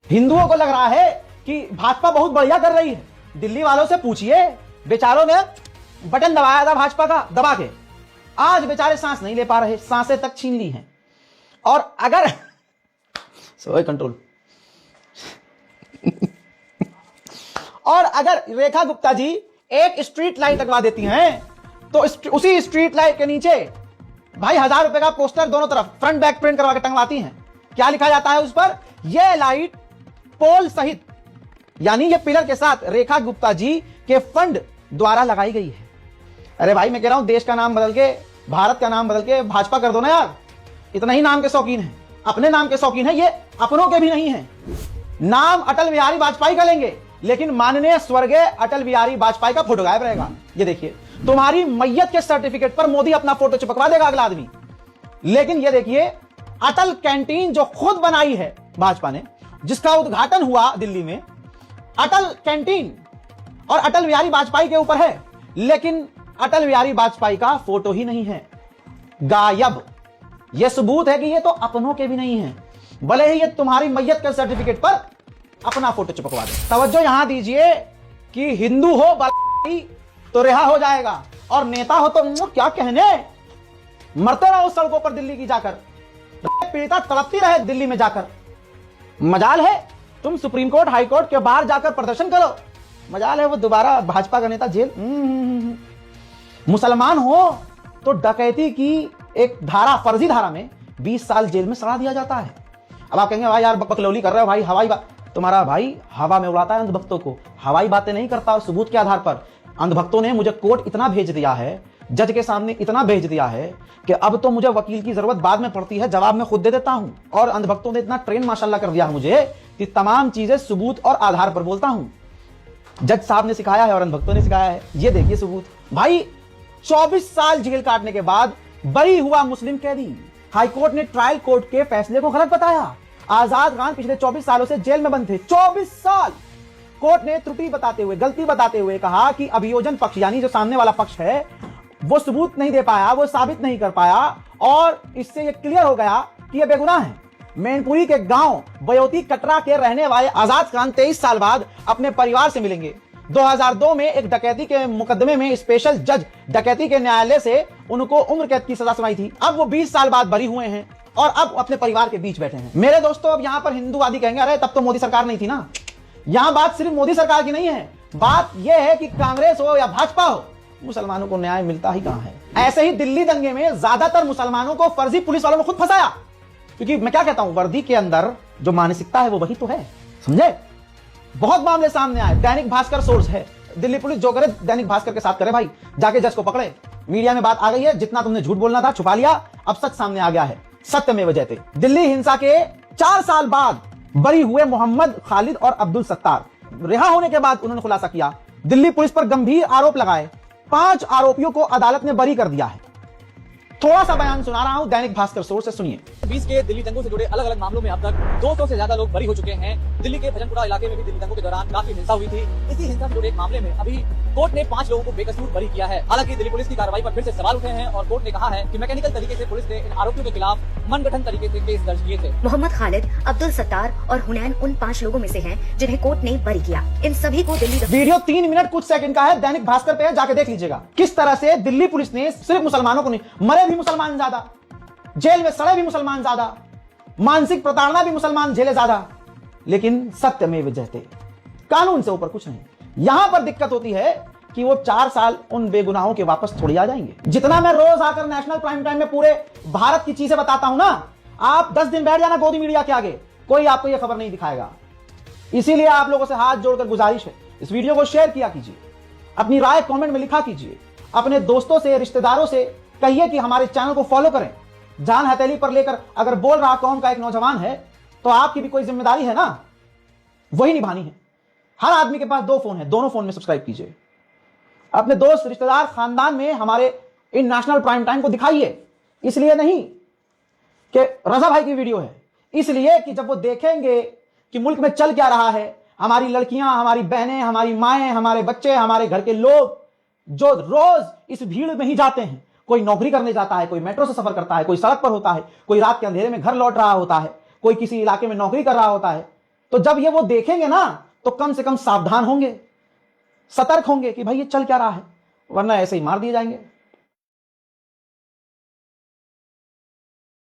हिंदुओं को लग रहा है कि भाजपा बहुत बढ़िया कर रही है। दिल्ली वालों से पूछिए, बेचारों ने बटन दबाया था भाजपा का, दबा के आज बेचारे सांस नहीं ले पा रहे, सांसें तक छीन ली हैं। और अगर कंट्रोल और अगर रेखा गुप्ता जी एक स्ट्रीट लाइट लगवा देती हैं तो उसी स्ट्रीट लाइट के नीचे भाई 1000 रुपए का पोस्टर दोनों तरफ फ्रंट बैक प्रिंट करवा के टंगवाती हैं। क्या लिखा जाता है उस पर? यह लाइट पोल सहित, यानी ये पिलर के साथ रेखा गुप्ता जी के फंड द्वारा लगाई गई है। अरे भाई मैं कह रहा हूं देश का नाम बदल के, भारत का नाम बदल के भाजपा कर दो ना यार। इतना ही नाम के शौकीन है, अपने नाम के शौकीन है, ये अपनों के भी नहीं है। नाम अटल बिहारी वाजपेयी का लेंगे लेकिन माननीय स्वर्गीय अटल बिहारी वाजपेयी का फोटो गायब रहेगा। ये देखिए, तुम्हारी मैयत के सर्टिफिकेट पर मोदी अपना फोटो चिपकवा देगा अगला आदमी। लेकिन ये देखिए, अटल कैंटीन जो खुद बनाई है भाजपा ने, जिसका उद्घाटन हुआ दिल्ली में, अटल कैंटीन और अटल बिहारी वाजपेयी के ऊपर है, लेकिन अटल बिहारी वाजपेयी का फोटो ही नहीं है, गायब। यह सबूत है कि ये तो अपनों के भी नहीं है, भले ही ये तुम्हारी मैयत के सर्टिफिकेट पर अपना फोटो चिपकवा दे। तवज्जो यहां दीजिए कि हिंदू हो तो रिहा हो जाएगा और नेता हो तो क्या कहने, मरते रहो सड़कों पर दिल्ली की जाकर, पीड़िता तड़पती रहे दिल्ली में जाकर। मजाल है तुम सुप्रीम कोर्ट हाई कोर्ट के बाहर जाकर प्रदर्शन करो, मजाल है वो दोबारा भाजपा का नेता जेल। मुसलमान हो तो डकैती की एक धारा, फर्जी धारा में 20 साल जेल में सड़ा दिया जाता है। अब आप कहेंगे भाई यार बकलौली कर रहे हो भाई, हवाई बात। तुम्हारा भाई हवा में उड़ाता है अंधभक्तों को, हवाई बातें नहीं करता। और सबूत के आधार पर अंधभक्तों ने मुझे कोर्ट इतना भेज दिया है, जज के सामने इतना भेज दिया है कि अब तो मुझे वकील की जरूरत बाद में पड़ती है, जवाब मैं खुद दे देता हूं। और अंधभक्तों ने इतना ट्रेन माशाल्लाह कर दिया है मुझे कि तमाम चीजें सबूत और आधार पर बोलता हूं। जज साहब ने सिखाया है और अंधभक्तों ने सिखाया है। ये देखिए सबूत। भाई 24 साल जेल काटने के बाद बरी हुआ मुस्लिम कैदी। हाईकोर्ट ने ट्रायल कोर्ट के फैसले को गलत बताया। आजाद खान पिछले 24 सालों से जेल में बंद थे, 24 साल। कोर्ट ने त्रुटि बताते हुए, गलती बताते हुए कहा कि अभियोजन पक्ष यानी जो सामने वाला पक्ष है वो सबूत नहीं दे पाया, वो साबित नहीं कर पाया, और इससे ये क्लियर हो गया कि ये बेगुनाह है। मैनपुरी के गांव बयोती कटरा के रहने वाले आजाद खान 23 साल बाद अपने परिवार से मिलेंगे। 2002 में एक डकैती के मुकदमे में स्पेशल जज डकैती के न्यायालय से उनको उम्र कैद की सजा सुनाई थी। अब वो 20 साल बाद बरी हुए हैं और अब अपने परिवार के बीच बैठे हैं। मेरे दोस्तों, अब यहां पर हिंदूवादी कहेंगे अरे तब तो मोदी सरकार नहीं थी ना। यहां बात सिर्फ मोदी सरकार की नहीं है, बात यह है कि कांग्रेस हो या भाजपा हो, मुसलमानों को न्याय मिलता ही कहां है। ऐसे ही दिल्ली दंगे में ज्यादातर मुसलमानों को फर्जी पुलिस वालों ने खुद फंसाया। क्योंकि मैं क्या कहता हूं, वर्दी के अंदर जो मानसिकता है वो वही तो है, समझे। बहुत मामले सामने आए। दैनिक भास्कर सोर्स है, दिल्ली पुलिस जो करे दैनिक भास्कर के साथ करे भाई, जाके जज को पकड़े। मीडिया में बात आ गई है, जितना तुमने झूठ बोलना था छुपा लिया, अब सच सामने आ गया है। सत्यमेव जयते। दिल्ली हिंसा के 4 साल बाद बरी हुए मोहम्मद खालिद और अब्दुल सत्तार रिहा होने के बाद उन्होंने खुलासा किया, दिल्ली पुलिस पर गंभीर आरोप लगाए। 5 आरोपियों को अदालत ने बरी कर दिया है। थोड़ा सा बयान सुना रहा हूं दैनिक भास्कर सोर्स से, सुनिए। 20 के दिल्ली दंगों से जुड़े अलग अलग मामलों में अब तक 200 से ज्यादा लोग बरी हो चुके हैं। दिल्ली के भजनपुरा इलाके में भी दिल्ली दंगों के दौरान काफी हिंसा हुई थी। इसी हिंसा से जुड़े एक मामले में अभी कोर्ट ने 5 लोगों को बेकसूर बरी किया है। हालांकि दिल्ली पुलिस की कार्रवाई पर फिर से सवाल उठे हैं और कोर्ट ने कहा है कि मैकेनिकल तरीके से पुलिस ने इन आरोपियों के खिलाफ मनगढ़ंत तरीके से केस दर्ज किए थे। मोहम्मद खालिद, अब्दुल सत्तार और हुनैन उन 5 लोगों में से हैं जिन्हें कोर्ट ने बरी किया। इन सभी को दिल्ली वीडियो 3 मिनट कुछ सेकंड का है, दैनिक भास्कर पे है, जाके देख लीजिएगा किस तरह से दिल्ली पुलिस ने सिर्फ मुसलमानों को नहीं, मरे भी मुसलमान ज्यादा, जेल में सड़े भी मुसलमान ज्यादा, मानसिक प्रताड़ना भी मुसलमान झेले ज्यादा, लेकिन सत्यमेव जयते, कानून से ऊपर कुछ नहीं। यहां पर दिक्कत होती है कि वो 4 साल उन बेगुनाहों के वापस थोड़ी आ जाएंगे। जितना मैं रोज आकर नेशनल प्राइम टाइम में पूरे भारत की चीजें बताता हूं ना, आप 10 दिन बैठ जाना गोदी मीडिया के आगे, कोई आपको यह खबर नहीं दिखाएगा। इसीलिए आप लोगों से हाथ जोड़कर गुजारिश है, इस वीडियो को शेयर किया कीजिए, अपनी राय कमेंट में लिखा कीजिए, अपने दोस्तों से, रिश्तेदारों से कहिए कि हमारे चैनल को फॉलो करें। जान हथेली पर लेकर अगर बोल रहा कौम का एक नौजवान है तो आपकी भी कोई जिम्मेदारी है ना, वही निभानी है। हर आदमी के पास 2 फोन है, दोनों फोन में सब्सक्राइब कीजिए। अपने दोस्त, रिश्तेदार, खानदान में हमारे इन नेशनल प्राइम टाइम को दिखाइए। इसलिए नहीं कि रजा भाई की वीडियो है, इसलिए कि जब वो देखेंगे कि मुल्क में चल क्या रहा है, हमारी लड़कियां, हमारी बहनें, हमारी माएं, हमारे बच्चे, हमारे घर के लोग जो रोज इस भीड़ में ही जाते हैं, कोई नौकरी करने जाता है, कोई मेट्रो से सफर करता है, कोई सड़क पर होता है, कोई रात के अंधेरे में घर लौट रहा होता है, कोई किसी इलाके में नौकरी कर रहा होता है, तो जब ये वो देखेंगे ना तो कम से कम सावधान होंगे, सतर्क होंगे कि भाई ये चल क्या रहा है, वरना ऐसे ही मार दिए जाएंगे।